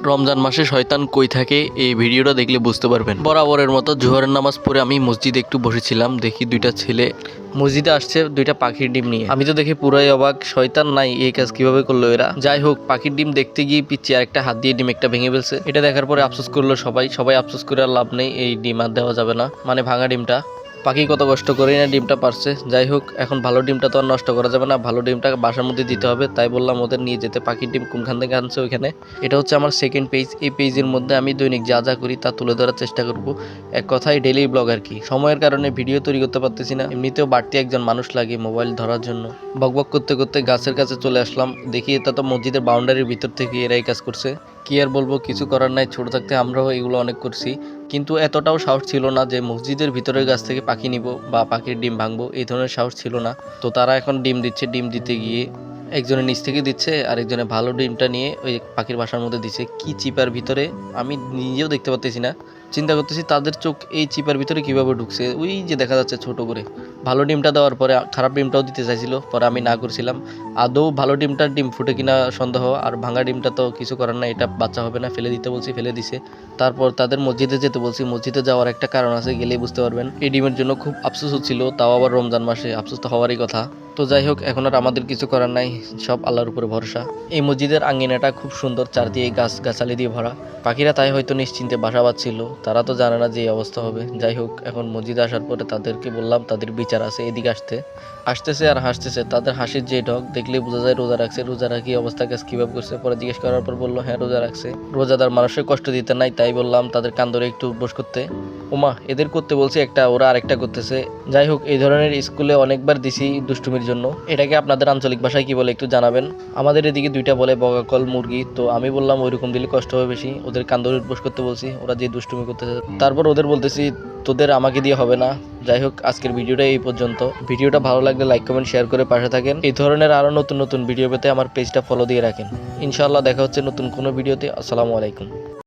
রমজান মাসে শয়তান কই থাকে এই ভিডিওটা দেখলে বুঝতে পারবেন। বরাবরের মতো জোহরের নামাজ পড়ে আমি মসজিদে একটু বসেছিলাম, দেখি দুইটা ছেলে মসজিদে আসছে দুইটা পাখির ডিম নিয়ে। আমি তো দেখে পুরাই অবাক, শয়তান নাই এই কাজ কিভাবে করলো এরা। যাই হোক, পাখির ডিম দেখতে গিয়ে পিচ্ছি আর একটা হাত দিয়ে ডিম একটা ভেঙে ফেলছে। এটা দেখার পরে আফসোস করলো সবাই আফসোস করে আর লাভ নেই, এই ডিম আর দেওয়া যাবে না, মানে ভাঙা ডিমটা। পাখি কত কষ্ট করে না ডিমটা পারছে। যাই হোক, এখন ভালো ডিমটা তো আর নষ্ট করা যাবে না, ভালো ডিমটা বাসার মধ্যে দিতে হবে। তাই বললাম ওদের নিয়ে যেতে। পাখির ডিম কোনখান থেকে আনছে ওইখানে। এটা হচ্ছে আমার সেকেন্ড পেজ। এই পেজের মধ্যে আমি দৈনিক যা যা করি তা তুলে ধরার চেষ্টা করব। এক কথায় ডেইলি ব্লগ আর কি। সময়ের কারণে ভিডিও তৈরি করতে পারতেছি না, এমনিতেও বাড়তি একজন মানুষ লাগে মোবাইল ধরার জন্য। বকবক করতে করতে গাছের কাছে চলে আসলাম, দেখি এটা তো মসজিদের বাউন্ডারির ভিতর থেকে এরাই কাজ করছে। কি আর বলবো, কিছু করার নাই, ছোট থাকতে আমরাও এগুলো অনেক করছি, কিন্তু এতটাও সাহস ছিল না যে মসজিদের ভিতরের গাছ থেকে পাখি নিব বা পাখির ডিম ভাঙবো, এই ধরনের সাহস ছিল না। তো তারা এখন ডিম দিচ্ছে, ডিম দিতে গিয়ে একজনের নিচ থেকে দিচ্ছে আর একজনের ভালো ডিমটা নিয়ে ওই পাখির বাসার মধ্যে দিচ্ছে। কি চিপার ভিতরে আমি নিজেও দেখতে পাচ্ছি না। চিন্তা করতেছি তাদের চোখ এই চিপার ভিতরে কিভাবে ঢুকছে। ওই যে দেখা যাচ্ছে ছোট করে। ভালো ডিমটা দেওয়ার পরে খারাপ ডিমটাও দিতে চাইছিল, পরে আমি না করছিলাম। আদৌ ভালো ডিমটার ডিম ফুটে কিনা সন্দেহ, আর ভাঙা ডিমটা তো কিছু করার না, এটা বাচ্চা হবে না, ফেলে দিতে বলছি, ফেলে দিছে। তারপর তাদের মসজিদে যেতে বলছি, মসজিদে যাওয়ার একটা কারণ আছে, গেলেই বুঝতে পারবেন। এই ডিমের জন্য খুব আফসোস হচ্ছিল, তাও আবার রমজান মাসে, আফসোস তো হওয়ারই কথা। তো যাই হোক, এখন আর আমাদের কিছু করার নাই, সব আল্লাহর উপরে ভরসা। এই মসজিদের আঙ্গিনাটা খুব সুন্দর, চারদিকে গাছ গাছালি দিয়ে ভরা। পাখিরা তাই হয়তো নিশ্চিন্তে বাসা বাঁধছিল, তারা তো জানে না যে এই অবস্থা হবে। যাই হোক, এখন মসজিদে আসার পরে তাদেরকে বললাম তাদের বিচার আছে, এদিকে আসতেছে আর হাসতেছে। তাদের হাসির যে ঢক দেখলেই বোঝা যায় রোজা রাখছে। রোজা রাখি অবস্থা কাজ কীভাবে করছে, পরে জিজ্ঞেস করার পর বললো হ্যাঁ রোজা রাখছে। রোজাদার মানুষের কষ্ট দিতে নাই, তাই বললাম তাদের কান ধরে একটু বস করতে। ওমা, এদের করতে বলছি একটা, ওরা আরেকটা করতেছে। যাই হোক, এই ধরনের স্কুলে অনেকবার দিছি দুষ্টুমির জন্য। এটাকে আপনাদের আঞ্চলিক ভাষায় কি বলে একটু জানাবেন। আমাদের এদিকে দুইটা বলে বগাকল মুরগি, তো আমি বললাম ওইরকম দিলে কষ্ট হবে বেশি। ওদের কান ধরে বস করতে বলছি, ওরা যে দুষ্টুমি করতেছে। তারপর ওদের বলতেছি তোদের আমাকে দিয়ে হবে না। যাই হোক, আজকের ভিডিওটা এই পর্যন্ত। ভিডিওটা ভালো লাগলে লাইক কমেন্ট শেয়ার করে পাশে থাকেন। এই ধরনের আরো নতুন নতুন ভিডিও পেতে আমার পেজটা ফলো দিয়ে রাখেন। ইনশাআল্লাহ দেখা হচ্ছে নতুন কোনো ভিডিওতে। আসসালামু আলাইকুম।